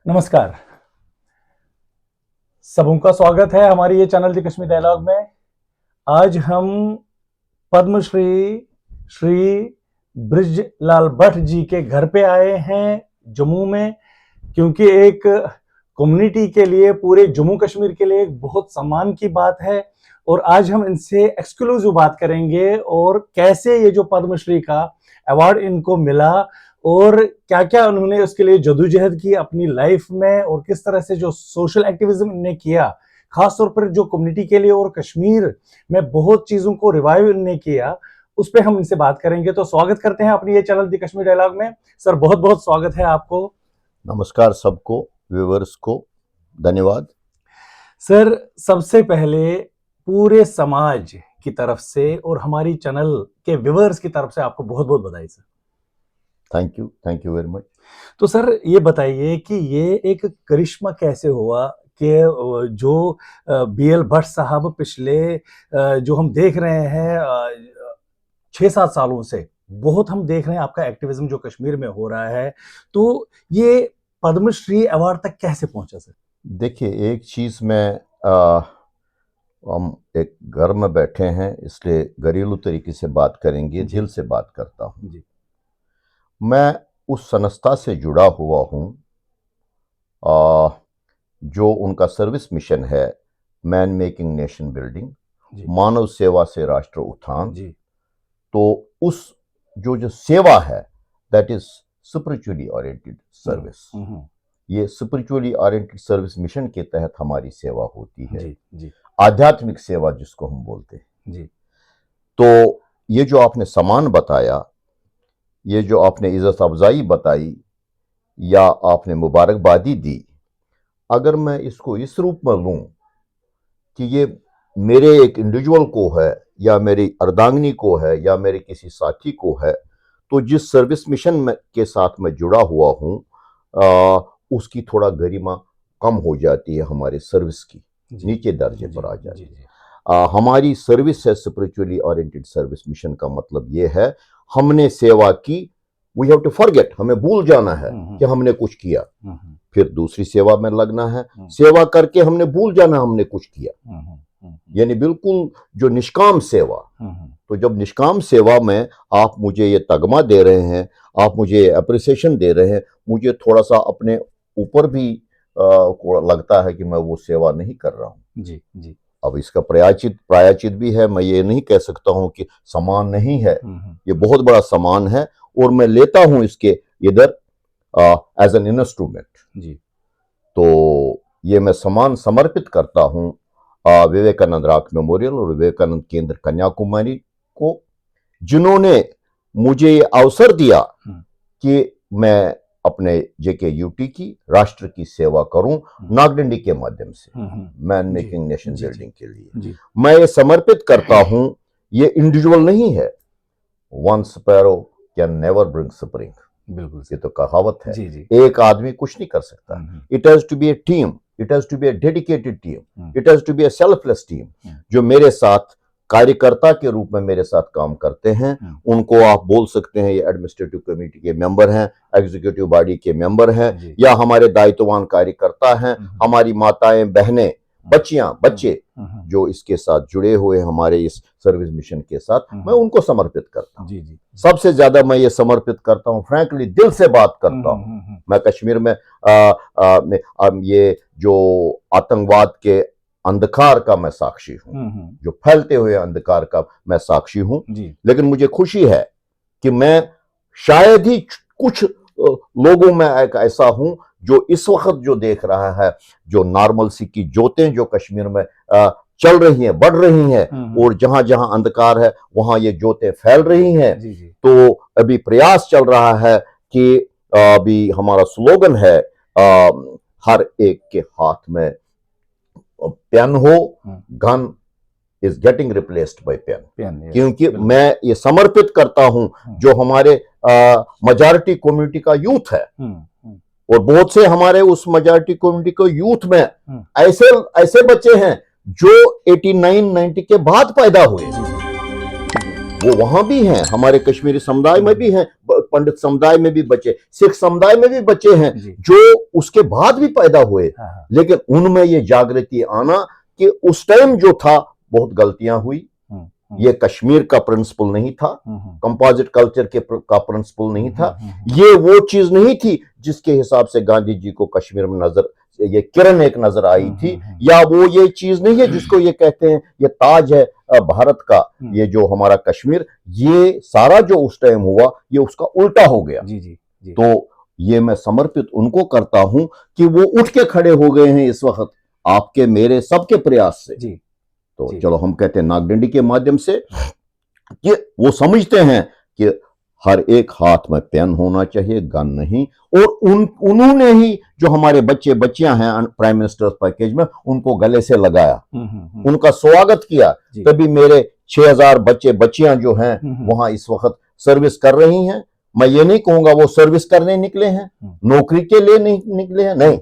नमस्कार, सबों का स्वागत है हमारे ये चैनल दी कश्मीर डायलॉग में। आज हम पद्मश्री श्री बृजलाल भट्ट जी के घर पे आए हैं जम्मू में, क्योंकि एक कम्युनिटी के लिए, पूरे जम्मू कश्मीर के लिए एक बहुत सम्मान की बात है। और आज हम इनसे एक्सक्लूसिव बात करेंगे और कैसे ये जो पद्मश्री का अवार्ड इनको मिला और क्या क्या उन्होंने उसके लिए जदोजहद की अपनी लाइफ में, और किस तरह से जो सोशल एक्टिविज्म इन्होंने किया, खासतौर पर जो कम्युनिटी के लिए और कश्मीर में बहुत चीजों को रिवाइव इन्होंने किया, उस पर हम इनसे बात करेंगे। तो स्वागत करते हैं अपनी ये चैनल दी कश्मीर डायलॉग में। सर, बहुत बहुत स्वागत है आपको। नमस्कार सबको, व्यूअर्स को धन्यवाद। सर, सबसे पहले पूरे समाज की तरफ से और हमारी चैनल के व्यूअर्स की तरफ से आपको बहुत बहुत बधाई sir. Thank you very much. तो सर, ये बताइए कि ये एक करिश्मा कैसे हुआ कि जो बीएल भट्ट साहब पिछले जो हम देख रहे हैं 6-7 सालों से बहुत हम देख रहे हैं आपका एक्टिविज्म जो कश्मीर में हो रहा है, तो ये पद्मश्री अवार्ड तक कैसे पहुंचा सर? देखिए, एक चीज में हम एक घर में बैठे हैं, इसलिए घरेलू तरीके से बात करेंगे, दिल से बात करता हूँ जी। मैं उस संस्था से जुड़ा हुआ हूँ जो उनका सर्विस मिशन है, मैन मेकिंग नेशन बिल्डिंग, मानव सेवा से राष्ट्र उत्थान जी। तो उस जो सेवा है, that is spiritually oriented service. ये स्पिरिचुअली ओरिएंटेड सर्विस मिशन के तहत हमारी सेवा होती है जी। आध्यात्मिक सेवा जिसको हम बोलते हैं जी। तो ये जो आपने सम्मान बताया, ये जो आपने इज्जत अफजाई बताई या आपने मुबारकबादी दी, अगर मैं इसको इस रूप में लूं कि ये मेरे एक इंडिविजुअल को है या मेरी अर्धांगिनी को है या मेरे किसी साथी को है, तो जिस सर्विस मिशन में के साथ मैं जुड़ा हुआ हूं उसकी थोड़ा गरिमा कम हो जाती है, हमारे सर्विस की नीचे दर्जे पर आ जाती है। हमारी सर्विस है स्पिरिचुअली ओरिएंटेड सर्विस मिशन का मतलब ये है, हमने सेवा की, वी हैव टू फॉरगेट, हमें भूल जाना है कि हमने कुछ किया, फिर दूसरी सेवा में लगना है, सेवा करके हमने भूल जाना हमने कुछ किया, यानी बिल्कुल जो निष्काम सेवा। तो जब निष्काम सेवा में आप मुझे ये तगमा दे रहे हैं, आप मुझे अप्रिसिएशन दे रहे हैं, मुझे थोड़ा सा अपने ऊपर भी लगता है कि मैं वो सेवा नहीं कर रहा हूँ जी जी। अब इसका प्रायश्चित भी है। मैं ये नहीं कह सकता हूं कि समान नहीं है, ये बहुत बड़ा समान है और मैं लेता हूं इसके इधर एज एन इंस्ट्रूमेंट जी। तो ये मैं सम्मान समर्पित करता हूं विवेकानंद रॉक मेमोरियल और विवेकानंद केंद्र कन्याकुमारी को, जिन्होंने मुझे ये अवसर दिया कि मैं अपने JKUT की राष्ट्र की सेवा करूं नागडंडी के माध्यम से, मैन मेकिंग नेशन बिल्डिंग के लिए मैं ये समर्पित करता हूं। ये इंडिविजुअल नहीं है, one sparrow can never bring spring, बिल्कुल ये तो कहावत है जी। एक आदमी कुछ नहीं कर सकता, it has to be a team, it has to be a dedicated team, it has to be a selfless team. जो मेरे साथ कार्यकर्ता के रूप में मेरे साथ काम करते हैं, उनको आप बोल सकते हैं ये एडमिनिस्ट्रेटिव कमेटी के मेंबर हैं, एग्जीक्यूटिव बॉडी के मेंबर हैं, या हमारे दायित्ववान कार्यकर्ता हैं, हमारी माताएं, बहनें, बच्चियां, बच्चे जो इसके साथ जुड़े हुए हमारे इस सर्विस मिशन के साथ, मैं उनको समर्पित करता हूँ जी। सबसे ज्यादा मैं ये समर्पित करता हूँ, फ्रैंकली दिल से बात करता हूँ। मैं कश्मीर में ये जो आतंकवाद के अंधकार का मैं साक्षी हूं, जो फैलते हुए अंधकार का मैं साक्षी हूं, लेकिन मुझे खुशी है कि मैं शायद ही कुछ लोगों में एक ऐसा हूं जो इस वक्त जो देख रहा है, जो नॉर्मलसी की ज्योतें जो कश्मीर में चल रही हैं, बढ़ रही हैं, और जहां जहां अंधकार है वहां ये ज्योतें फैल रही हैं। तो अभी प्रयास चल रहा है कि अभी हमारा स्लोगन है हर एक के हाथ में पेन हो, gun is getting replaced by pen, क्योंकि मैं ये समर्पित करता हूं जो हमारे मेजॉरिटी कम्युनिटी का यूथ है, और बहुत से हमारे उस मेजॉरिटी कम्युनिटी को यूथ में ऐसे बच्चे हैं जो 89-90 के बाद पैदा हुए, वो वहां भी हैं, हमारे कश्मीरी समुदाय में भी हैं, पंडित समुदाय में भी बच्चे, सिख समुदाय में भी बच्चे हैं जो उसके बाद भी पैदा हुए। लेकिन उनमें ये जागृति आना कि उस टाइम जो था बहुत गलतियां हुई, ये कश्मीर का प्रिंसिपल नहीं था, कंपोजिट कल्चर का प्रिंसिपल नहीं था, ये वो चीज नहीं थी जिसके हिसाब से गांधी जी को कश्मीर में नजर, ये किरण एक नजर आई थी, या वो ये चीज नहीं है जिसको ये कहते हैं ये ताज है भारत का, ये जो हमारा कश्मीर, ये सारा जो उस टाइम हुआ ये उसका उल्टा हो गया। जी। तो ये मैं समर्पित उनको करता हूं कि वो उठ के खड़े हो गए हैं इस वक्त आपके मेरे सबके प्रयास से। तो चलो हम कहते हैं नागडंडी के माध्यम से कि वो समझते हैं कि हर एक हाथ में पेन होना चाहिए, गन नहीं। और उन्होंने ही जो हमारे बच्चे बच्चियां हैं प्राइम मिनिस्टर पैकेज में, उनको गले से लगाया, उनका स्वागत किया। तभी मेरे 6000 बच्चे बच्चियां जो हैं वहां इस वक्त सर्विस कर रही हैं। मैं ये नहीं कहूंगा वो सर्विस करने निकले हैं, नौकरी के लिए नहीं निकले हैं, नहीं,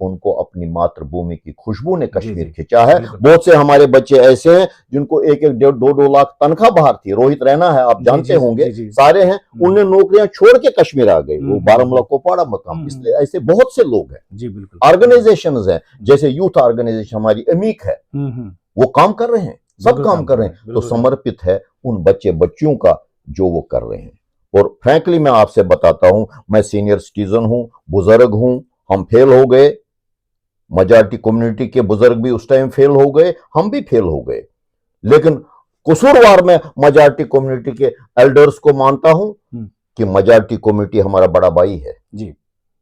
उनको अपनी मातृभूमि की खुशबू ने कश्मीर खिंचा है। बहुत से हमारे बच्चे ऐसे हैं जिनको 1-1, 1.5-2 लाख तनख्वाह बाहर थी। रोहित रैना है, आप जानते होंगे, सारे हैं, उन्हें नौकरियां छोड़ के कश्मीर आ गए, वो बारामूला कोपवाड़ा मकाम। इसलिए ऐसे बहुत से लोग हैं, ऑर्गेनाइजेशंस हैं, जैसे यूथ ऑर्गेनाइजेशन हमारी अमीक है, वो काम कर रहे हैं, सब काम कर रहे हैं। तो समर्पित है उन बच्चे बच्चियों का जो वो कर रहे हैं। और फ्रैंकली मैं आपसे बताता हूं, मैं सीनियर सिटीजन हूं, बुजुर्ग हूं, हम फेल हो गए, मेजॉरिटी कम्युनिटी के बुजुर्ग भी उस टाइम फेल हो गए, हम भी फेल हो गए। लेकिन कसूरवार में मेजॉरिटी कम्युनिटी के एल्डर्स को मानता हूं कि मेजॉरिटी कम्युनिटी हमारा बड़ा भाई है।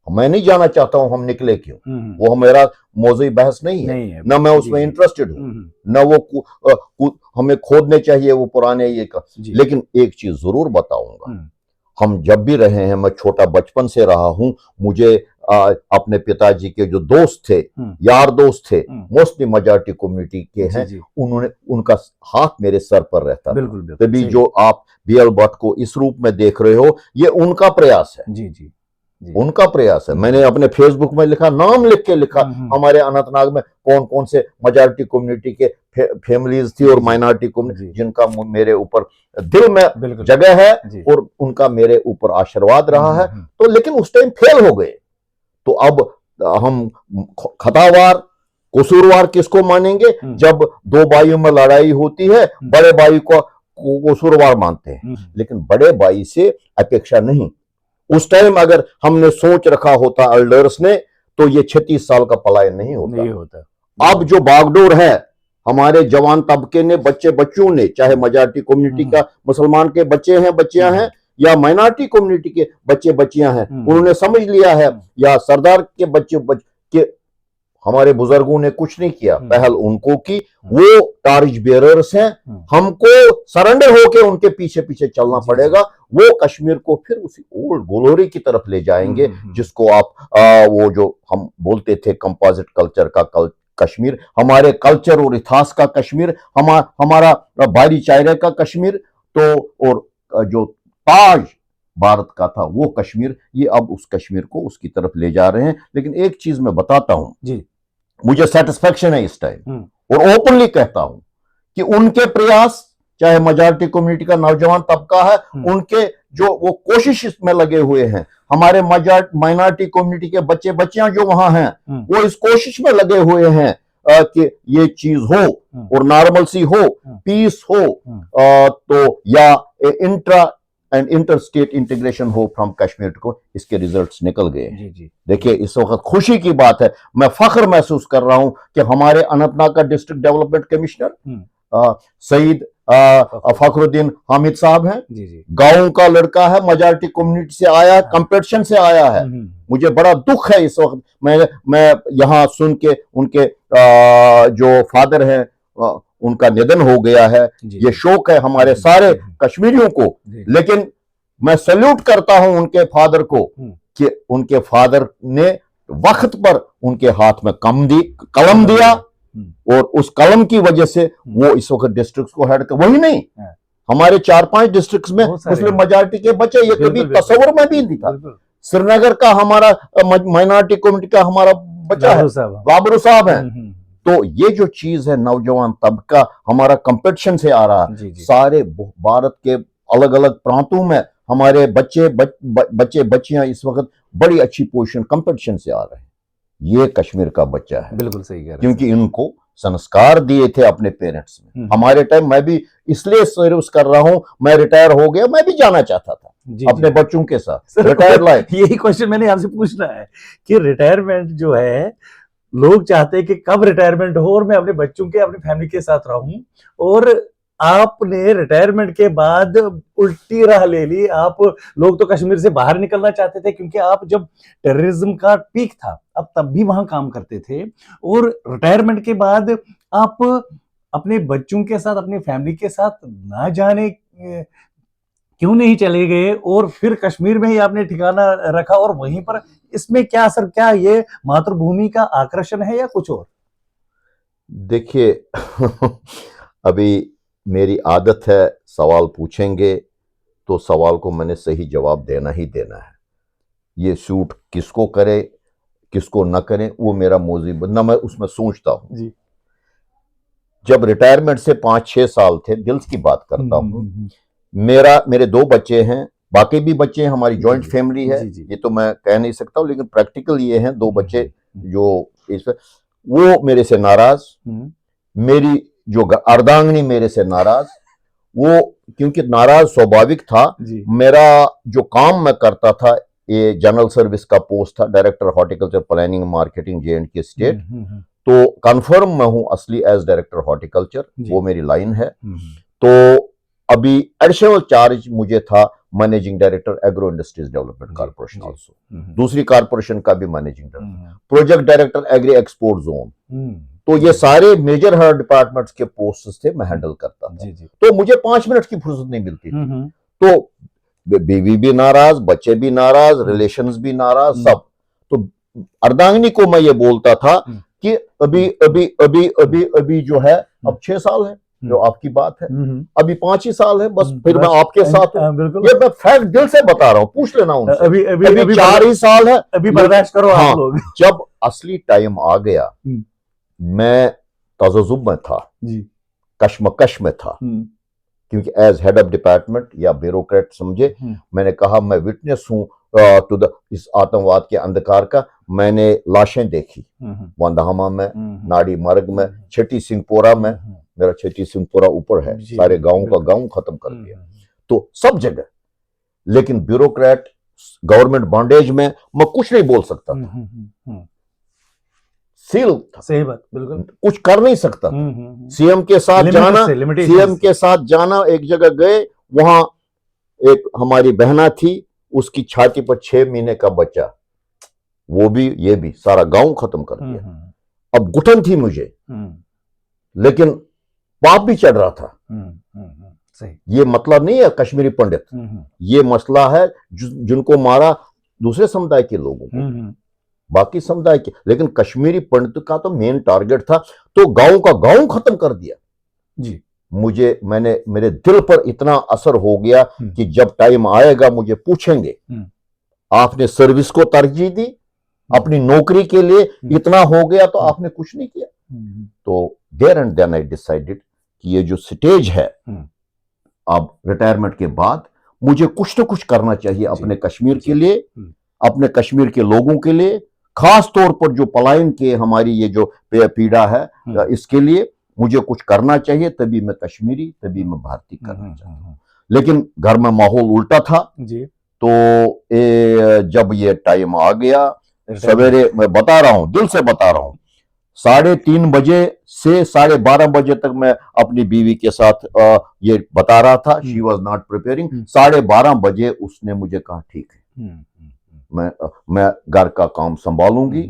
मैं नहीं जाना चाहता हूं हम निकले क्यों, वो मेरा मौजूद बहस नहीं है, ना मैं उसमें इंटरेस्टेड हूं, ना वो हमें खोदने चाहिए वो पुराने ये का। लेकिन एक चीज जरूर बताऊंगा, हम जब भी रहे हैं, मैं छोटा बचपन से रहा हूं, मुझे अपने पिताजी के जो दोस्त थे, यार दोस्त थे, मोस्टली मेजॉरिटी कम्युनिटी के हैं, उनका हाथ मेरे सर पर रहता था। तभी जो आप BL भट्ट को इस रूप में देख रहे हो, ये उनका प्रयास है। उनका प्रयास है। मैंने अपने फेसबुक में लिखा, नाम लिख के लिखा, हमारे अनंतनाग में कौन कौन से मेजॉरिटी कम्युनिटी के फैमिलीज थी और माइनॉरिटी कम्युनिटी जिनका मेरे ऊपर दिल में जगह है और उनका मेरे ऊपर आशीर्वाद रहा है। तो लेकिन उस टाइम फेल हो गए। तो अब हम खतावार कसूरवार किसको मानेंगे? जब दो भाइयों में लड़ाई होती है, बड़े भाई को कसूरवार मानते हैं, लेकिन बड़े भाई से अपेक्षा नहीं। उस टाइम अगर हमने सोच रखा होता एल्डर्स ने, तो ये 36 साल का पलायन नहीं होता। अब जो बागडोर है हमारे जवान तबके ने, बच्चे बच्चों ने, चाहे मेजॉरिटी कम्युनिटी का मुसलमान के बच्चे हैं बच्चियां हैं या माइनॉरिटी कम्युनिटी के बच्चे बच्चियां हैं, उन्होंने समझ लिया है, या सरदार के बच्चे के हमारे बुजुर्गों ने कुछ नहीं किया, पहल उनको की, वो टार्च बेयरर्स हैं, हमको सरेंडर होके उनके पीछे पीछे चलना पड़ेगा। वो कश्मीर को फिर उसी ओल्ड ग्लोरी की तरफ ले जाएंगे, जिसको आप वो जो हम बोलते थे कंपोजिट कल्चर का कश्मीर, हमारे कल्चर और इतिहास का कश्मीर, हमारा भाईचारे का कश्मीर, तो और जो ताज भारत का था वो कश्मीर, ये अब उस कश्मीर को उसकी तरफ ले जा रहे हैं। लेकिन एक चीज मैं बताता हूं जी, मुझे सेटिस्फेक्शन है इस टाइम, और ओपनली कहता हूं कि उनके प्रयास, चाहे मेजॉरिटी कम्युनिटी का नौजवान तबका है, उनके जो वो कोशिश में लगे हुए हैं, हमारे माइनॉरिटी कम्युनिटी के बच्चे बच्चियां जो वहां हैं, वो इस कोशिश में लगे हुए हैं कि ये चीज हो और नॉर्मलसी हो, पीस हो, तो या intra and inter state integration हो फ्रॉम कश्मीर को, इसके रिजल्ट्स निकल गए। देखिए इस वक्त खुशी की बात है, मैं फख्र महसूस कर रहा हूं कि हमारे अनंतनाग का district development commissioner Syed Fakhruddin Hamid साहब हैं, गांव का लड़का है, मेजॉरिटी कम्युनिटी से आया है, कंपटीशन से आया है। मुझे बड़ा दुख है इस वक्त, मैं यहाँ सुन के उनके जो फादर हैं उनका निधन हो गया है। ये शोक है हमारे सारे कश्मीरियों को, लेकिन मैं सैल्यूट करता हूं उनके फादर को कि उनके फादर ने वक्त पर उनके हाथ में कलम दिया, और उस कलम की वजह से वो इस वक्त डिस्ट्रिक्ट को हेड कर, वही नहीं हमारे 4-5 डिस्ट्रिक्ट में मुस्लिम मेजॉरिटी के बच्चे, ये कभी तस्वर में भी नहीं था। श्रीनगर का हमारा माइनॉरिटी कम्युनिटी का हमारा बच्चा है, बाबरू साहब है, तो ये जो चीज है, नौजवान तबका हमारा कंपटीशन से आ रहा है। सारे भारत के अलग अलग प्रांतों में हमारे बच्चे बच्चियां इस वक्त बड़ी अच्छी पोजीशन कंपटीशन से आ रहे हैं। ये कश्मीर का बच्चा है। बिल्कुल सही कह रहे हैं, क्योंकि इनको संस्कार दिए थे अपने पेरेंट्स में। हमारे टाइम मैं भी इसलिए सर्विस कर रहा हूं, मैं रिटायर हो गया, मैं भी जाना चाहता था अपने बच्चों के साथ रिटायर लाइफ। यही क्वेश्चन मैंने आपसे पूछना है कि रिटायरमेंट जो है, लोग चाहते हैं कि कब रिटायरमेंट हो और मैं अपने बच्चों के, अपनी फैमिली के साथ रहूं, और आपने रिटायरमेंट के बाद उल्टी राह ले ली। आप लोग तो कश्मीर से बाहर निकलना चाहते थे, क्योंकि आप जब टेररिज्म का पीक था आप तब भी वहां काम करते थे, और रिटायरमेंट के बाद आप अपने बच्चों के साथ, अपनी फैमिली के साथ ना जाने क्यों नहीं चले गए और फिर कश्मीर में ही आपने ठिकाना रखा और वहीं पर? इसमें क्या असर, क्या ये मातृभूमि का आकर्षण है या कुछ और? देखिए अभी मेरी आदत है, सवाल पूछेंगे तो सवाल को मैंने सही जवाब देना ही देना है। ये सूट किसको करे किसको न करे वो मेरा मौजूद ना, मैं उसमें सोचता हूं जी। जब रिटायरमेंट से 5-6 साल थे, दिल की बात करता हूं, मेरे 2 बच्चे हैं, बाकी भी बच्चे हैं, हमारी जॉइंट फैमिली है। ये तो मैं कह नहीं सकता हूं, लेकिन प्रैक्टिकल ये हैं 2 बच्चे जो इस, वो मेरे से नाराज, मेरी जो अर्धांगिनी मेरे से नाराज, वो क्योंकि नाराज स्वाभाविक था। मेरा जो काम मैं करता था, ये जनरल सर्विस का पोस्ट था, director horticulture planning marketing J&K state, तो कंफर्म मैं हूं असली एज डायरेक्टर हॉर्टिकल्चर, वो मेरी लाइन है। तो अभी एडिशनल चार्ज मुझे था managing director agro industries development corporation, also दूसरी कॉर्पोरेशन का भी managing director, project director agree export zone. तो ये सारे मेजर हर डिपार्टमेंट्स के पोस्ट्स थे, मैं हैंडल करता था। तो मुझे 5 मिनट की फुर्सत नहीं मिलती थी। तो बीवी भी नाराज, बच्चे भी नाराज, रिलेशंस भी नाराज, सब। तो अर्धांगिनी को मैं ये बोलता था कि अभी अभी अभी अभी अभी जो है, अब 6 साल है जो आपकी बात है, अभी 5 ही साल है बस, फिर मैं आपके साथ हूं। ये मैं फैक्ट दिल से बता रहा हूं, पूछ लेना उनसे। अभी 4 ही साल है, अभी बर्दाश्त करो आप लोग। जब असली टाइम आ गया, मैं तजजुब में था, कश्मकश में था, क्योंकि एज हेड ऑफ डिपार्टमेंट या ब्यूरोक्रेट समझे, मैंने कहा मैं विटनेस हूं टू द इस आतंकवाद के अंधकार का। मैंने लाशें देखी वंदहामा में, नाड़ी मार्ग में, छठी सिंहपोरा में, मेरा छठी सिंहपोरा ऊपर है, सारे गांव का गांव खत्म कर दिया, तो सब जगह। लेकिन ब्यूरोक्रेट गवर्नमेंट बॉन्डेज में मैं कुछ नहीं बोल सकता था, सील था, सही बात, बिल्कुल कुछ कर नहीं सकता। सीएम के साथ जाना, सीएम के साथ जाना, एक जगह गए, वहां एक हमारी बहना थी, उसकी छाती पर 6 महीने का बच्चा, वो भी ये भी सारा गांव खत्म कर दिया। अब घुटन थी मुझे, लेकिन पाप भी चढ़ रहा था। सही। ये मतलब नहीं है कश्मीरी पंडित, ये मसला है जिनको मारा दूसरे समुदाय के लोगों को, बाकी समुदाय के, लेकिन कश्मीरी पंडित का तो मेन टारगेट था, तो गांव का गांव खत्म कर दिया जी। मेरे दिल पर इतना असर हो गया कि जब टाइम आएगा मुझे पूछेंगे, आपने सर्विस को तरजीह दी, अपनी नौकरी के लिए इतना हो गया तो आपने कुछ नहीं किया। तो there and then I decided कि ये जो स्टेज है, अब रिटायरमेंट के बाद मुझे कुछ ना कुछ करना चाहिए अपने कश्मीर के लिए, अपने कश्मीर के लोगों के लिए, खास तौर पर जो पलायन के हमारी ये जो पीड़ा है, इसके लिए मुझे कुछ करना चाहिए। तभी मैं कश्मीरी, तभी मैं भारतीय करना चाहता हूँ। लेकिन घर में माहौल उल्टा था जी। तो जब ये टाइम आ गया, सवेरे मैं बता रहा हूँ, दिल से बता रहा हूँ, 3:30 बजे से 12:30 बजे तक मैं अपनी बीवी के साथ ये बता रहा था, शी वॉज नॉट प्रिपेयरिंग। 12:30 बजे उसने मुझे कहा ठीक है, मैं घर का काम संभालूंगी।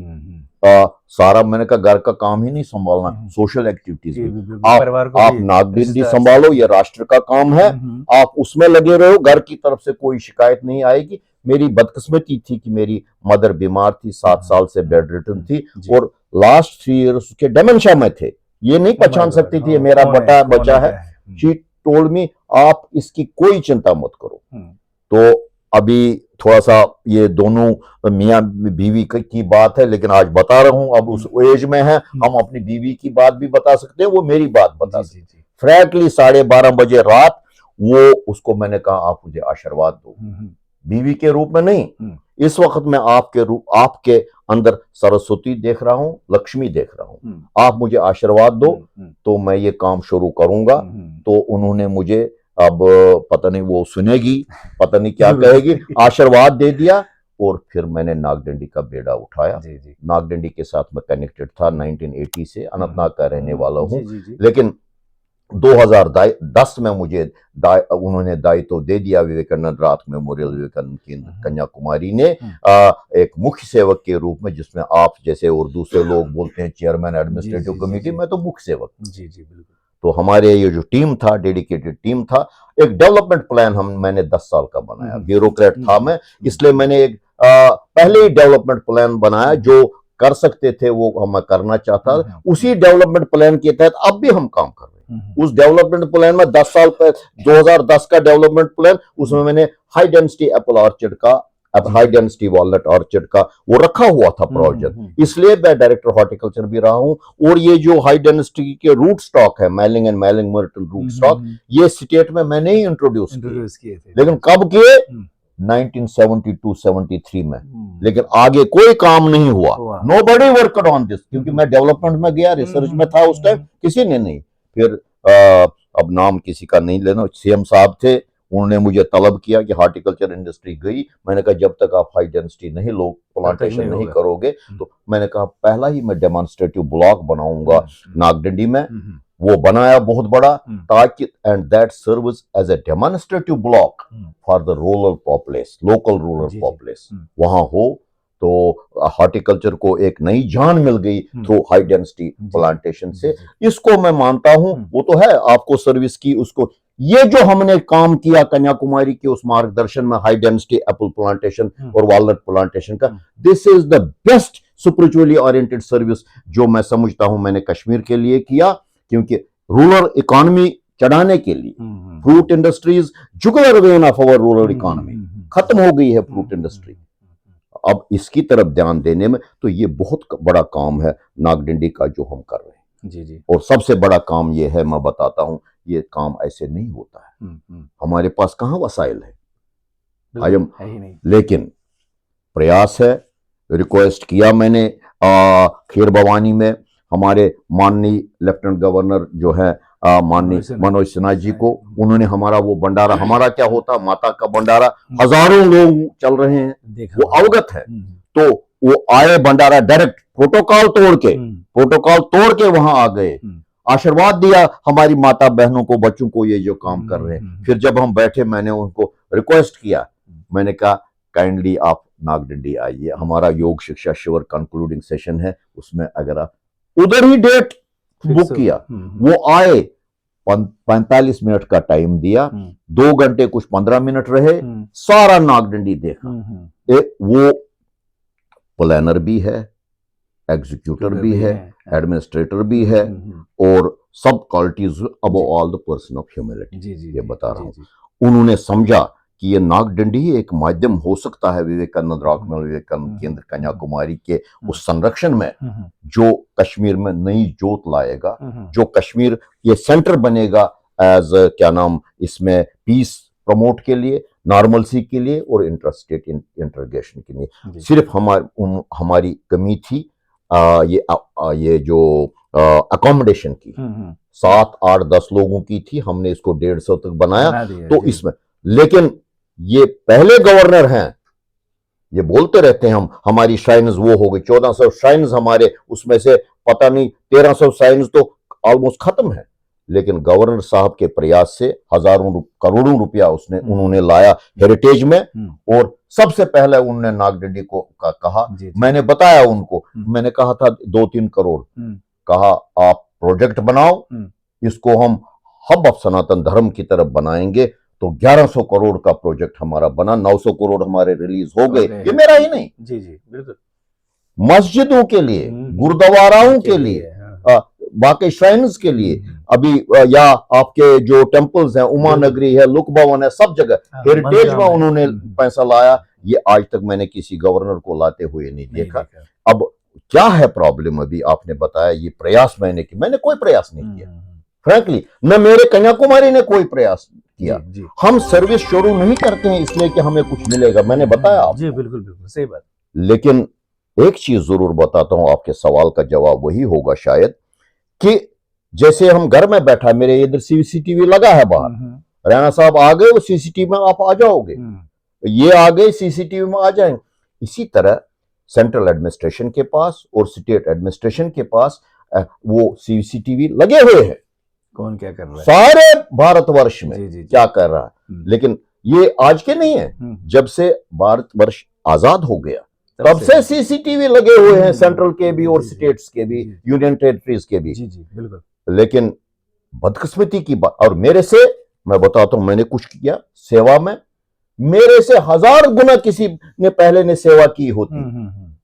सारा मैंने कहा घर का काम ही नहीं संभालना, सोशल एक्टिविटीज भी आप नागरिक संभालो, ये राष्ट्र का काम है, आप उसमें लगे रहो, घर की तरफ से कोई शिकायत नहीं आएगी। मेरी बदकिस्मती थी कि मेरी मदर बीमार थी, 7 साल से बेड रिटर्न थी, और लास्ट 3 इयर्स के डेमेंशिया में थे, ये नहीं पहचान सकती थी मेरा बच्चा है। शी टोल्ड मी आप इसकी कोई चिंता मत करो। तो अभी थोड़ा सा ये दोनों मियाँ बीवी की बात है, लेकिन आज बता रहा हूं, अब उस एज में है, हम अपनी बीवी की बात भी बता सकते हैं, वो मेरी बात बता सकते हैं। फ्रैंकली 12:30 बजे रात वो उसको मैंने कहा आप मुझे आशीर्वाद दो, बीवी के रूप में नहीं, इस वक्त मैं आपके अंदर सरस्वती देख रहा हूं, लक्ष्मी देख रहा हूं, आप मुझे आशीर्वाद दो तो मैं ये काम शुरू करूंगा। तो उन्होंने मुझे, अब पता नहीं वो सुनेगी, पता नहीं क्या कहेगी, आशीर्वाद दे दिया और फिर मैंने नागडंडी का बेड़ा उठाया। नागडंडी के साथ मैं कनेक्टेड था 1980 से, अनंतनाग का रहने वाला हूं, लेकिन 2010 में मुझे उन्होंने दायित्व दे दिया विवेकानंद रात मेमोरियल विवेकानंद केंद्र कन्याकुमारी ने, एक मुख्य सेवक के रूप में, जिसमें आप जैसे और दूसरे लोग बोलते हैं चेयरमैन एडमिनिस्ट्रेटिव कमेटी, मैं तो मुख्य सेवक। जी बिल्कुल। तो हमारे ये जो टीम था, डेडिकेटेड टीम था, एक डेवलपमेंट प्लान मैंने 10 साल का बनाया, ब्यूरोक्रेट था मैं, इसलिए मैंने एक पहले ही डेवलपमेंट प्लान बनाया, जो कर सकते थे वो मैं करना चाहता था, उसी डेवलपमेंट प्लान के तहत अब भी हम काम कर रहे हैं। उस डेवलपमेंट प्लान में 10 साल पहले 2010 का डेवलपमेंट प्लान, उसमें मैंने हाई डेंसिटी एप्पल ऑर्चर्ड का, हाई डेंसिटी वॉलनट ऑर्चर्ड का वो रखा हुआ था प्रोविजन, इसलिए मैं डायरेक्टर हॉर्टिकल्चर भी रहा हूं। और ये जो हाई डेंसिटी के रूट स्टॉक है, Malling and Malling Merton root stock, ये स्टेट में मैंने ही इंट्रोड्यूस किए थे, लेकिन कब किए? 1972-73 में, लेकिन आगे कोई काम नहीं हुआ। नोबडी वर्कड ऑन दिस, क्योंकि मैं डेवलपमेंट में गया, रिसर्च में था उस टाइम, किसी ने नहीं। फिर अब नाम किसी का नहीं लेना, सीएम साहब थे, उन्होंने मुझे तलब किया कि हार्टिकल्चर इंडस्ट्री गई, मैंने कहा जब तक आप हाई डेंसिटी नहीं लो प्लांटेशन नहीं करोगे, तो मैंने कहा पहला ही मैं डेमोन्स्ट्रेटिव ब्लॉक बनाऊंगा नागडंडी में। वो बनाया बहुत बड़ा, ताकि and that serves as a demonstrative block for the rural population, local rural population वहां हो। तो हॉर्टिकल्चर को एक नई जान मिल गई थ्रू हाई डेंसिटी प्लांटेशन से, इसको मैं मानता हूं। वो तो है आपको सर्विस की, उसको ये जो हमने काम किया कन्याकुमारी के उस मार्गदर्शन में, हाई डेंसिटी एप्पल प्लांटेशन और वॉलनट प्लांटेशन का, this is the best spiritually oriented service जो मैं समझता हूं मैंने कश्मीर के लिए किया, क्योंकि रूरल इकोनॉमी चढ़ाने के लिए fruit industries, jugular vein of our rural economy खत्म हो गई है फ्रूट इंडस्ट्री, अब इसकी तरफ ध्यान देने में, तो ये बहुत बड़ा काम है नागडंडी का जो हम कर रहे हैं। जी। और सबसे बड़ा काम ये है, मैं बताता हूं, ये काम ऐसे नहीं होता है, हमारे पास कहां वसाइल है, है ही नहीं, लेकिन प्रयास है। रिक्वेस्ट किया मैंने खीर भवानी में हमारे माननीय लेफ्टिनेंट गवर्नर जो है माननीय मनोज सिन्हा जी को, उन्होंने हमारा वो भंडारा, हमारा क्या होता माता का भंडारा, हजारों लोग चल रहे हैं, वो अवगत है, तो वो आए भंडारा डायरेक्ट प्रोटोकॉल तोड़ के वहां आ गए, आशीर्वाद दिया हमारी माता बहनों को, बच्चों को, ये जो काम कर रहे हैं। फिर जब हम बैठे, मैंने उनको रिक्वेस्ट किया, मैंने कहा काइंडली आप नागडंडी आइए, हमारा योग शिक्षा शिविर कंक्लूडिंग सेशन है, उसमें अगर आप उधर ही डेट बुक किया, वो आए, 45 मिनट का टाइम दिया, 2 घंटे कुछ 15 मिनट रहे, सारा नागडंडी देखा। वो प्लानर भी है, एग्जीक्यूटर भी है, एडमिनिस्ट्रेटर भी है, और सब qualities above all the person of humanity, ये बता रहा हूं। उन्होंने समझा कि ये नागडंडी एक माध्यम हो सकता है विवेकानंद रॉक में विवेकानंद केंद्र कन्याकुमारी के उस संरक्षण में, जो कश्मीर में नई जोत लाएगा, जो कश्मीर ये सेंटर बनेगा एज क्या नाम, इसमें पीस प्रमोट के लिए, नॉर्मलसी के लिए और इंटरस्टेट इंटरगेशन के लिए। सिर्फ हमारी कमी थी ये जो अकोमोडेशन की, 7, 8, 10 लोगों की थी, हमने इसको 150 तक बनाया। तो इसमें, लेकिन ये पहले गवर्नर हैं, ये बोलते रहते हैं हम, हमारी श्राइन्स वो हो गई, 1400 श्राइन्स हमारे, उसमें से पता नहीं 1300 श्राइन्स तो ऑलमोस्ट खत्म है, लेकिन गवर्नर साहब के प्रयास से हजारों करोड़ों रुपया उन्होंने लाया हेरिटेज में। और सबसे पहले उन्होंने नागडंडी को कहा, मैंने बताया उनको, मैंने कहा था 2-3 करोड़, कहा आप प्रोजेक्ट बनाओ, इसको हम हब ऑफ सनातन धर्म की तरफ बनाएंगे। तो 1100 करोड़ का प्रोजेक्ट हमारा बना, 900 करोड़ हमारे रिलीज हो गए। ये मेरा ही नहीं, जी बिल्कुल, मस्जिदों के लिए, गुरुद्वाराओं के लिए, बाकी श्राइन्स के लिए, अभी या आपके जो टेम्पल्स हैं, उमा नगरी है, लुक भवन है, सब जगह हेरिटेज में उन्होंने पैसा लाया। ये आज तक मैंने किसी गवर्नर को लाते हुए नहीं देखा। अब क्या है प्रॉब्लम? अभी आपने बताया ये प्रयास मैंने कोई प्रयास नहीं किया फ्रैंकली, न मेरे कन्याकुमारी ने कोई प्रयास किया। हम सर्विस शुरू नहीं करते हैं इसलिए कि हमें कुछ मिलेगा, मैंने बताया आप। जी बिल्कुल बिल्कुल सही बात। लेकिन एक चीज जरूर बताता हूं, आपके सवाल का जवाब वही होगा शायद, कि जैसे हम घर में बैठा, मेरे इधर सीसीटीवी लगा है बाहर, राणा साहब आ गए, वो सीसीटीवी में आप आ जाओगे, ये आ गए सीसीटीवी में आ जाएंगे। इसी तरह सेंट्रल एडमिनिस्ट्रेशन के पास और स्टेट एडमिनिस्ट्रेशन के पास वो सीसीटीवी लगे हुए हैं। कौन क्या कर रहा है सारे भारतवर्ष में जी। क्या कर रहा है। लेकिन ये आज के नहीं है, जब से भारतवर्ष आजाद हो गया तब से सीसीटीवी लगे हुए हैं, सेंट्रल के भी और स्टेट्स के भी, यूनियन टेरिटरीज के भी। जी बिल्कुल। लेकिन बदकिस्मती की बात, और मेरे से मैं बताता हूं, मैंने कुछ किया सेवा में, मेरे से 1000 गुना किसी ने पहले ने सेवा की होती।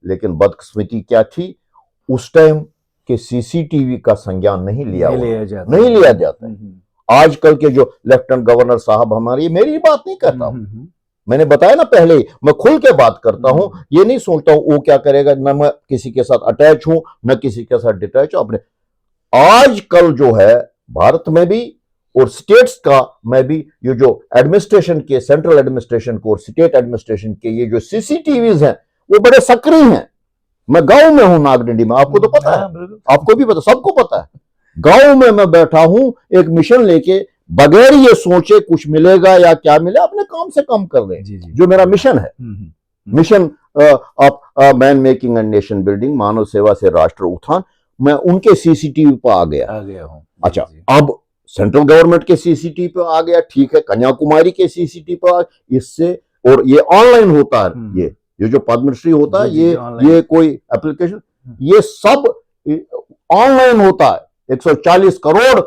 लेकिन बदकिस्मती क्या थी, उस टाइम के सीसीटीवी का संज्ञान नहीं लिया जाता। आजकल के जो लेफ्टिनेंट गवर्नर साहब हमारे, मेरी बात नहीं करता हूं, मैंने बताया ना पहले ही, मैं खुल के बात करता हूं, ये नहीं सोचता हूं वो क्या करेगा, न मैं किसी के साथ अटैच हूं न किसी के साथ डिटैच हूं। अपने आजकल जो है भारत में भी और स्टेट्स का मैं भी, ये जो एडमिनिस्ट्रेशन के, सेंट्रल एडमिनिस्ट्रेशन को और स्टेट एडमिनिस्ट्रेशन के ये जो सीसीटीवीज हैं वो बड़े सक्रिय हैं। मैं गांव में हूं, नागडंडी में, आपको तो पता है, आपको भी पता, सबको पता है। गांव में मैं बैठा हूं एक मिशन लेके, बगैर ये सोचे कुछ मिलेगा या क्या मिले, अपने काम से काम कर रहे हैं। जो मेरा मिशन है, mission of man making and nation building, मानव सेवा से राष्ट्र उत्थान, मैं उनके सीसीटीवी पर आ गया हूं। अच्छा, अब सेंट्रल गवर्नमेंट के सीसीटीवी पे आ गया, ठीक है, कन्याकुमारी के सीसीटीवी पे इससे, और ये ऑनलाइन होता है, ये जो पद्मश्री होता है, ये कोई एप्लीकेशन, ये सब ऑनलाइन होता है। 140 करोड़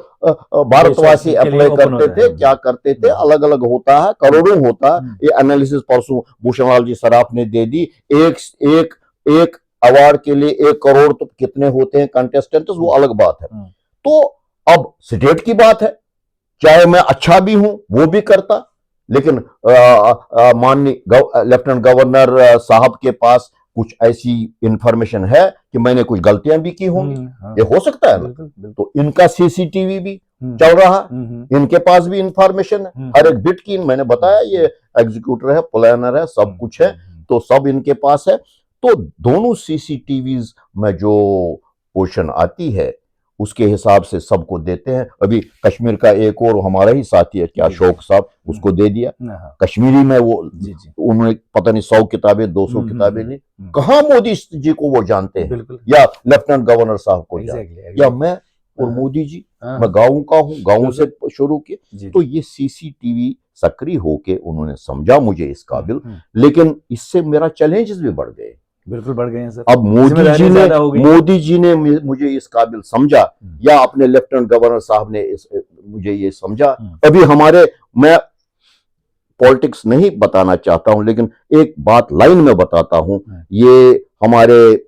भारतवासी अप्लाई करते थे, क्या करते थे, अलग अलग होता है, करोड़ों होता है। ये एनालिसिस परसों भूषणलाल जी सराफ ने दे दी, एक अवार्ड के लिए 1 करोड़, तो कितने होते हैं कंटेस्टेंट्स, वो अलग बात है। तो अब स्टेट की बात है, चाहे मैं अच्छा भी हूं वो भी करता, लेकिन माननीय लेफ्टिनेंट गवर्नर साहब के पास कुछ ऐसी इंफॉर्मेशन है कि मैंने कुछ गलतियां भी की होंगी, ये हो सकता है ना। तो इनका सीसीटीवी भी चल रहा है, इनके पास भी इंफॉर्मेशन है, हर एक बिट की, मैंने बताया ये एग्जीक्यूटर है, प्लानर है, सब कुछ है, तो सब इनके पास है। तो दोनों सीसीटीवीज में जो पोर्शन आती है उसके हिसाब से सबको देते हैं। अभी कश्मीर का एक और हमारा ही साथी है, क्या शौक साहब, उसको दे दिया कश्मीरी में, वो उन्होंने पता नहीं 100 किताबें 200 किताबें ली। कहाँ मोदी जी को वो जानते हैं, या लेफ्टिनेंट गवर्नर साहब को जानते हैं, या मैं और मोदी जी, मैं गाँव का हूँ, गाँव से शुरू किया। तो ये सीसीटीवी सक्रिय होके उन्होंने समझा मुझे इस काबिल, लेकिन इससे मेरा चैलेंजेस भी बढ़ गए, बिल्कुल बढ़ गए हैं सर। अब मोदी जी ने मुझे इस काबिल समझा, या अपने लेफ्टिनेंट गवर्नर साहब ने मुझे ये समझा। अभी हमारे, मैं पॉलिटिक्स नहीं बताना चाहता हूं, लेकिन एक बात लाइन में बताता हूं, ये हमारे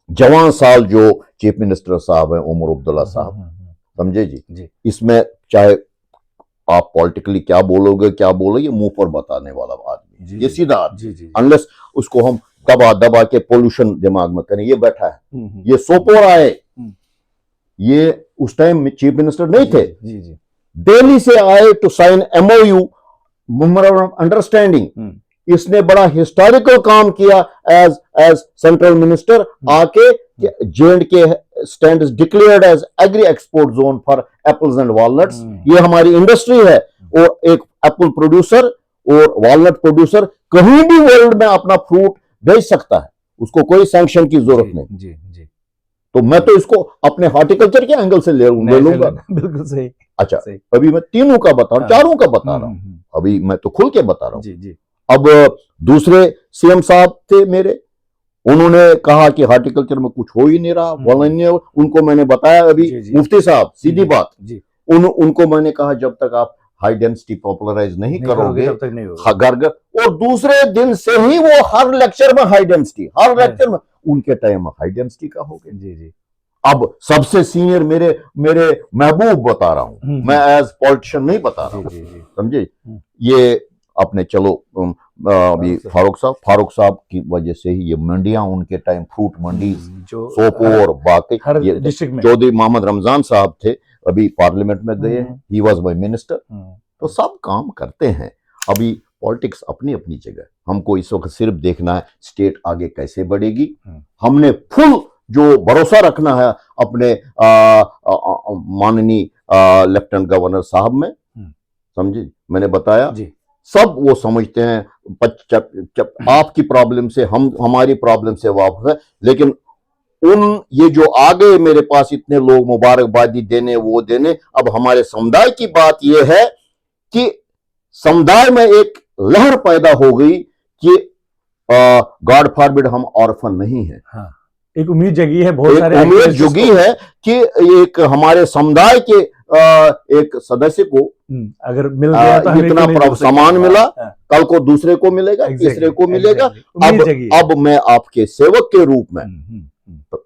जवान साल जो चीफ मिनिस्टर साहब हैं, उमर अब्दुल्ला साहब, समझे जी, इसमें चाहे आप पॉलिटिकली क्या बोलोगे, मुंह पर बताने वाला आदमी, ये सीधा, अनलेस उसको हम दबा के पोल्यूशन दिमाग में करें। ये बैठा है, ये सोपोर आए, ये उस टाइम चीफ मिनिस्टर नहीं थे, दिल्ली से आए to sign MOU, memorandum of understanding. इसने बड़ा हिस्टोरिकल काम किया एज सेंट्रल मिनिस्टर, आके J&K stand declared as agri export zone for apples and walnuts. ये हमारी इंडस्ट्री है, और एक एप्पल प्रोड्यूसर और वॉलनट प्रोड्यूसर कहीं भी वर्ल्ड में अपना फ्रूट बेच सकता है, उसको कोई सैंक्शन की जरूरत नहीं। तो मैं तो इसको अपने हॉर्टिकल्चर के एंगल से ले लूंगा। बिल्कुल सही। अच्छा, अभी मैं तीनों का बता रहा हूं, चारों का बता रहा हूं, अभी मैं तो खुल के बता रहा हूं। अब दूसरे सीएम साहब थे मेरे, उन्होंने कहा कि हॉर्टिकल्चर में कुछ हो ही नहीं रहा, उनको मैंने बताया, अभी मुफ्ती साहब, सीधी बात, उनको मैंने कहा जब तक आप हाई डेंसिटी पॉपुलराइज नहीं करोगे तब तक नहीं होगा। और दूसरे दिन से ही वो हर लेक्चर में हाई डेंसिटी, हर लेक्चर में, उनके टाइम में हाई डेंसिटी का हो गया। अब सबसे सीनियर मेरे मेरे महबूब बता रहा हूं, मैं एज पॉलिटिशियन नहीं बता रहा हूं, समझे। ये अपने चलो अभी फारूक साहब की वजह से ही ये मंडियां उनके टाइम फ्रूट मंडी सोपोर बाकी ये डिस्ट्रिक्ट में चौधरी मोहम्मद रमजान साहब थे, अभी पार्लियामेंट में गए, ही वाज माय मिनिस्टर। तो सब काम करते हैं। अभी पॉलिटिक्स अपनी अपनी जगह, हमको इस वक्त सिर्फ देखना है स्टेट आगे कैसे बढ़ेगी। हमने फुल जो भरोसा रखना है अपने माननीय लेफ्टिनेंट गवर्नर साहब में, समझे। मैंने बताया सब वो समझते हैं आपकी प्रॉब्लम से हमारी प्रॉब्लम से वापस है, लेकिन ये जो आगे मेरे पास इतने लोग मुबारकबादी देने वो देने, अब हमारे समुदाय की बात ये है कि समुदाय में एक लहर पैदा हो गई कि गॉड फॉरबिड हम ऑर्फन नहीं है। हाँ, एक उम्मीद जगी है, बहुत सारे उम्मीद जगी है कि एक हमारे समुदाय के एक सदस्य को अगर मिल गया तो इतना सामान मिला, कल को दूसरे को मिलेगा, तीसरे को मिलेगा। अब मैं आपके सेवक के रूप में,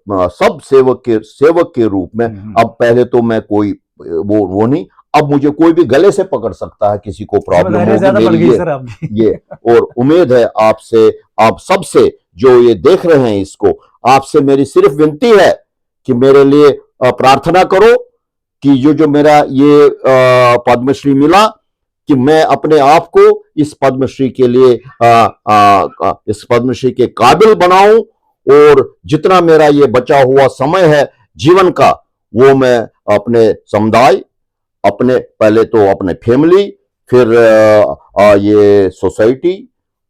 सब सेवक के रूप में, अब पहले तो मैं कोई वो नहीं, अब मुझे कोई भी गले से पकड़ सकता है, किसी को प्रॉब्लम होगी ये और उम्मीद है आपसे, आप सबसे जो ये देख रहे हैं इसको, आपसे मेरी सिर्फ विनती है कि मेरे लिए प्रार्थना करो कि जो मेरा ये पद्मश्री मिला, कि मैं अपने आप को इस पद्मश्री के लिए इस पद्मश्री के काबिल बनाऊं, और जितना मेरा ये बचा हुआ समय है जीवन का, वो मैं अपने समुदाय, अपने पहले तो अपने फैमिली, फिर ये सोसाइटी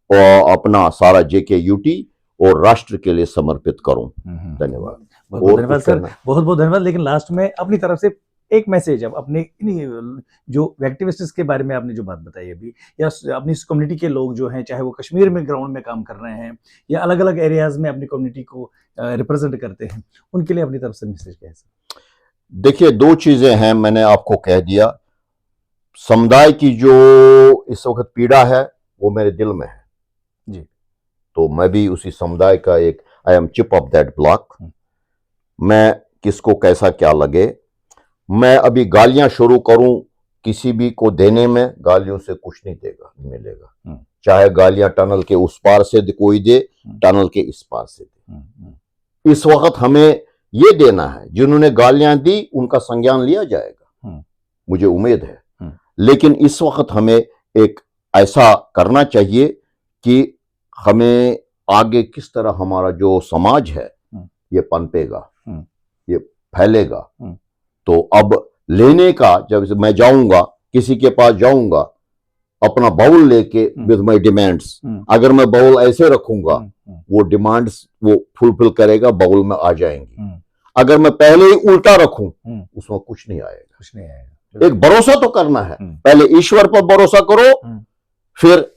और अपना सारा JKUT और राष्ट्र के लिए समर्पित करूं। धन्यवाद। बहुत धन्यवाद सर, बहुत बहुत धन्यवाद। लेकिन लास्ट में अपनी तरफ से एक मैसेज, अब अपने जो एक्टिविस्ट्स के बारे में आपने जो बात बताई अभी, या अपनी इस कम्युनिटी के लोग जो हैं, चाहे वो कश्मीर में ग्राउंड में काम कर रहे हैं या अलग अलग एरियाज में अपनी कम्युनिटी को रिप्रेजेंट करते हैं, उनके लिए अपनी तरफ से मैसेज क्या है सर? देखिए, दो चीजें हैं, मैंने आपको कह दिया। समुदाय की जो इस वक्त पीड़ा है वो मेरे दिल में है जी, तो मैं भी उसी समुदाय का एक, I am chip off that block. मैं किसको कैसा क्या लगे, मैं अभी गालियां शुरू करूं किसी भी को देने में, गालियों से कुछ नहीं मिलेगा। चाहे गालियां टनल के उस पार से कोई दे, टनल के इस पार से दे। इस वक्त हमें ये देना है, जिन्होंने गालियां दी उनका संज्ञान लिया जाएगा, मुझे उम्मीद है। लेकिन इस वक्त हमें एक ऐसा करना चाहिए कि हमें आगे किस तरह हमारा जो समाज है ये पनपेगा, ये फैलेगा। तो अब लेने का, जब मैं जाऊंगा किसी के पास जाऊंगा अपना बाउल लेके विद माय डिमांड्स, अगर मैं बाउल ऐसे रखूंगा वो डिमांड्स वो फुलफिल करेगा, बाउल में आ जाएंगी। अगर मैं पहले ही उल्टा रखूं उसमें कुछ नहीं आएगा। एक भरोसा तो करना है, पहले ईश्वर पर भरोसा करो, फिर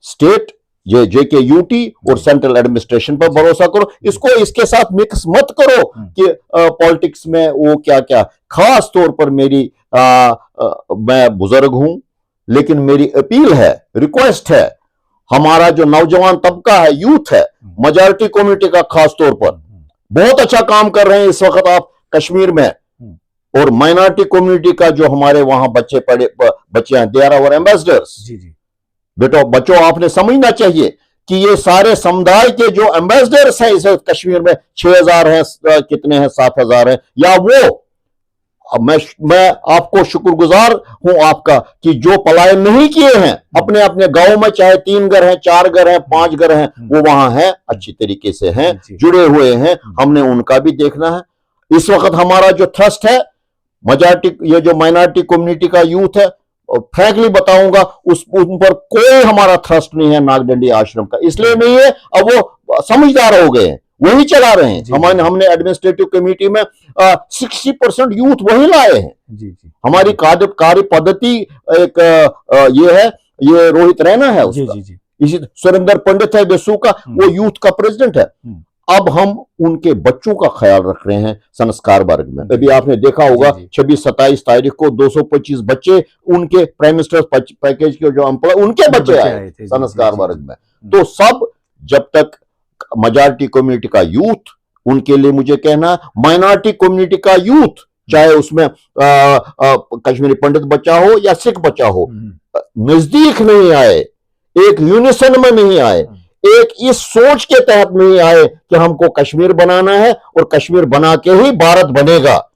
स्टेट JKUT और सेंट्रल एडमिनिस्ट्रेशन पर भरोसा करो। इसको इसके साथ मिक्स मत करो कि पॉलिटिक्स में वो क्या क्या। खास तौर पर मेरी मैं बुजुर्ग हूं, लेकिन मेरी अपील है, रिक्वेस्ट है, हमारा जो नौजवान तबका है, यूथ है, मेजॉरिटी कम्युनिटी का खास तौर पर बहुत अच्छा काम कर रहे हैं इस वक्त आप कश्मीर में, और माइनॉरिटी कम्युनिटी का जो हमारे वहां बच्चे हैं, दे आर आवर एम्बेसडर्स। बेटो बच्चों, आपने समझना चाहिए कि ये सारे समुदाय के जो एम्बेसडर्स हैं इस कश्मीर में, 6000 हैं, कितने हैं, 7000 हैं, या वो, मैं आपको शुक्रगुजार हूं आपका कि जो पलायन नहीं किए हैं, अपने अपने गांव में, चाहे 3 घर हैं, 4 घर हैं, 5 घर हैं, वो वहां हैं, अच्छी तरीके से हैं, जुड़े हुए हैं, हमने उनका भी देखना है। इस वक्त हमारा जो थ्रस्ट है मेजॉरिटी, ये जो माइनॉरिटी कम्युनिटी का यूथ है, फ्रैंकली बताऊंगा उन पर कोई हमारा थ्रस्ट नहीं है नागडंडी आश्रम का, इसलिए नहीं है, अब वो समझदार हो गए हैं, वही चला रहे हैं। हमने एडमिनिस्ट्रेटिव कमेटी में 60% यूथ वही लाए हैं। हमारी कार्य पद्धति एक ये है, ये रोहित रैना है उसका, इसी सुरेंद्र पंडित है बेसू का, वो यूथ का प्रेसिडेंट है। अब हम उनके बच्चों का ख्याल रख रहे हैं संस्कार वर्ग में। अभी आपने देखा होगा 26-27 तारीख को 225 बच्चे उनके प्राइम मिनिस्टर पैकेज के जो एम्प्लॉय, उनके बच्चे आए संस्कार वर्ग में। तो सब, जब तक मेजॉरिटी कम्युनिटी का यूथ उनके लिए मुझे कहना, माइनॉरिटी कम्युनिटी का यूथ, चाहे उसमें कश्मीरी पंडित बच्चा हो या सिख बच्चा हो, नजदीक नहीं आए, एक यूनिसन में नहीं आए, एक इस सोच के तहत नहीं आए कि हमको कश्मीर बनाना है और कश्मीर बना के ही भारत बनेगा,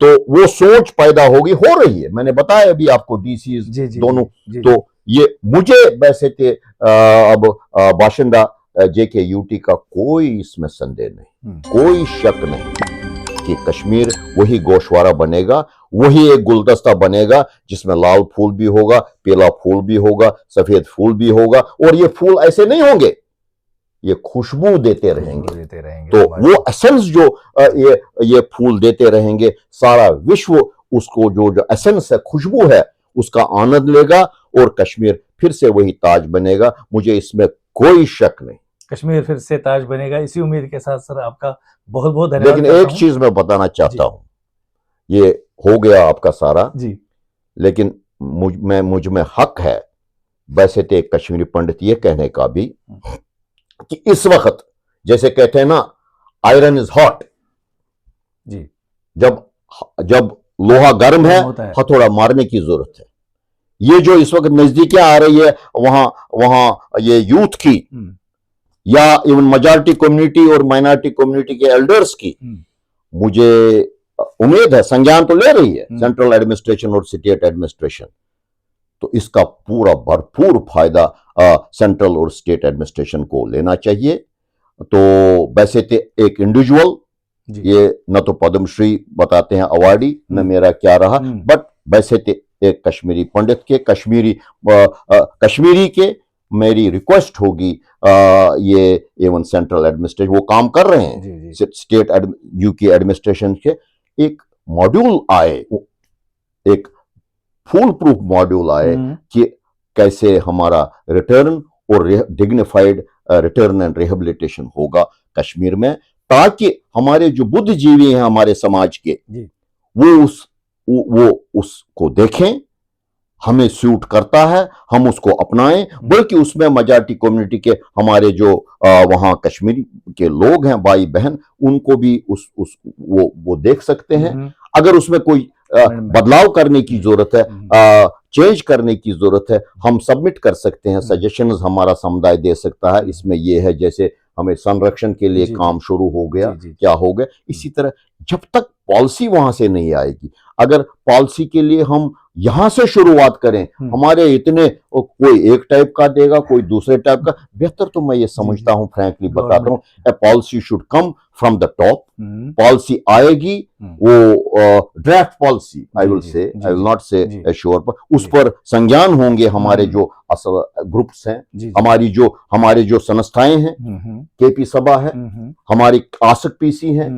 तो वो सोच पैदा होगी, हो रही है। मैंने बताया अभी आपको डीसी दोनों। तो ये मुझे वैसे थे अब बाशिंदा जेके यूटी का कोई इसमें संदेह नहीं, कोई शक नहीं कि कश्मीर वही गोशवारा बनेगा, वही एक गुलदस्ता बनेगा जिसमें लाल फूल भी होगा, पीला फूल भी होगा, सफेद फूल भी होगा, और ये फूल ऐसे नहीं होंगे, ये खुशबू देते रहेंगे। तो वो एसेंस जो ये फूल देते रहेंगे, सारा विश्व उसको जो एसेंस है, खुशबू है, उसका आनंद लेगा और कश्मीर फिर से वही ताज बनेगा। मुझे इसमें कोई शक नहीं, कश्मीर फिर से ताज बनेगा। इसी उम्मीद के साथ सर आपका बहुत बहुत धन्यवाद। लेकिन एक चीज मैं बताना चाहता हूं, ये हो गया आपका सारा जी, लेकिन मुझ में हक है वैसे तो एक कश्मीरी पंडित ये कहने का भी कि इस वक्त जैसे कहते हैं ना, आयरन इज हॉट जी, जब लोहा गर्म है, हथौड़ा मारने की जरूरत है। ये जो इस वक्त नजदीकियां आ रही है वहां ये यूथ की या इवन मेजॉरिटी कम्युनिटी और माइनॉरिटी कम्युनिटी के एल्डर्स की, मुझे उम्मीद है संज्ञान तो ले रही है सेंट्रल एडमिनिस्ट्रेशन और स्टेट एडमिनिस्ट्रेशन, तो इसका पूरा भरपूर फायदा सेंट्रल और स्टेट एडमिनिस्ट्रेशन को लेना चाहिए। तो वैसे तो एक इंडिविजुअल, ये न तो पद्मश्री बताते हैं अवार्डी, न मेरा क्या रहा, बट वैसे तो एक कश्मीरी पंडित के, कश्मीरी के मेरी रिक्वेस्ट होगी, ये एवं सेंट्रल एडमिनिस्ट्रेशन वो काम कर रहे हैं, स्टेट यूके एडमिनिस्ट्रेशन के एक मॉड्यूल आए, एक फुल प्रूफ मॉड्यूल आए कि कैसे हमारा रिटर्न और डिग्निफाइड रिटर्न एंड रिहेबिलिटेशन होगा कश्मीर में, ताकि हमारे जो बुद्धिजीवी हैं हमारे समाज के, वो उसको देखें, हमें सूट करता है, हम उसको अपनाएं, बल्कि उसमें मेजॉरिटी कम्युनिटी के हमारे जो वहां कश्मीरी के लोग हैं, भाई बहन, उनको भी वो देख सकते हैं। अगर उसमें कोई बदलाव करने की जरूरत है, चेंज करने की जरूरत है, हम सबमिट कर सकते हैं, सजेशंस हमारा समुदाय दे सकता है। इसमें यह है जैसे हमें संरक्षण के लिए काम शुरू हो गया, क्या हो गया, इसी तरह जब तक पॉलिसी वहां से नहीं आएगी, अगर पॉलिसी के लिए हम यहां से शुरुआत करें, हमारे इतने कोई एक टाइप का देगा, कोई दूसरे टाइप का, बेहतर तो मैं ये समझता हूं, फ्रैंकली बताता हूं, ए policy should come from the top. Policy आएगी, वो draft policy, I will not से श्योर, पर उस पर संज्ञान होंगे हमारे जो असल ग्रुप्स हैं, हमारी जो संस्थाएं हैं, केपी सभा है, हमारी आसक पीसी है,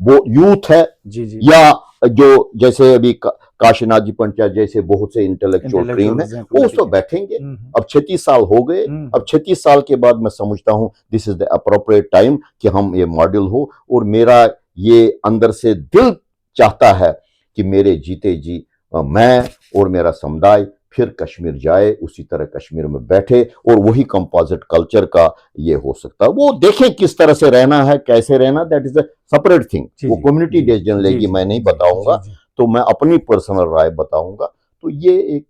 वो यूथ है, या जो जैसे अभी काशीनाथ जी पंचायत जैसे बहुत से इंटेलेक्चुअल टीम है, वो उस पर बैठेंगे। अब 36 साल हो गए, अब 36 साल के बाद मैं समझता हूं this is the appropriate time कि हम ये मॉडल हो, और मेरा ये अंदर से दिल चाहता है कि मेरे जीते जी मैं और मेरा समुदाय फिर कश्मीर जाए, उसी तरह कश्मीर में बैठे, और वही कंपोजिट कल्चर का ये हो सकता है। वो देखें किस तरह से रहना है, कैसे रहना, that is a separate thing, वो कम्युनिटी डिसीजन लेगी, मैं नहीं बताऊंगा, तो मैं अपनी पर्सनल राय बताऊंगा। तो ये एक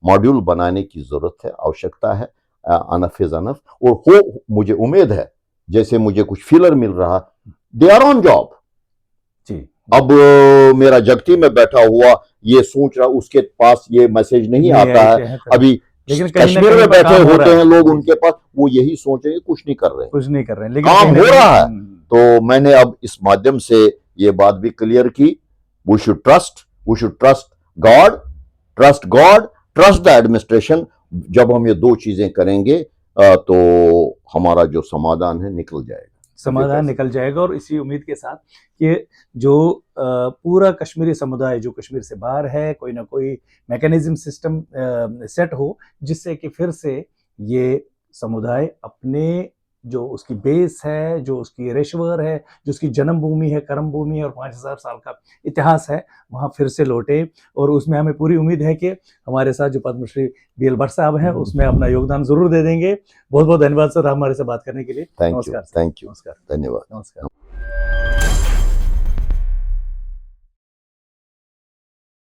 मॉड्यूल बनाने की जरूरत है, आवश्यकता है, अनफ इज अनफ, और हो मुझे उम्मीद है, जैसे मुझे कुछ फीलर मिल रहा, दे आर ऑन जॉब। अब मेरा जगती में बैठा हुआ ये सोच रहा, उसके पास ये मैसेज नहीं आता है अभी, लेकिन कश्मीर में बैठे होते हैं लोग, उनके पास वो यही सोचेंगे, कुछ नहीं कर रहे, लेकिन काम हो रहा है। तो मैंने अब इस माध्यम से ये बात भी क्लियर की, we should trust God, trust the administration. जब हम ये दो चीजें करेंगे तो हमारा जो समाधान है निकल जाएगा, और इसी उम्मीद के साथ कि जो पूरा कश्मीरी समुदाय जो कश्मीर से बाहर है, कोई ना कोई मैकेनिज्म सिस्टम सेट हो, जिससे कि फिर से ये समुदाय अपने जो उसकी बेस है, जो उसकी रेशवर है, जो उसकी जन्मभूमि है, कर्मभूमि है, और 5000 साल का इतिहास है, वहाँ फिर से लौटे। और उसमें हमें पूरी उम्मीद है कि हमारे साथ जो पद्मश्री BL भट्ट साहब हैं, उसमें अपना योगदान जरूर दे देंगे। बहुत बहुत धन्यवाद सर हमारे से बात करने के लिए। थैंक यू, धन्यवाद, नमस्कार।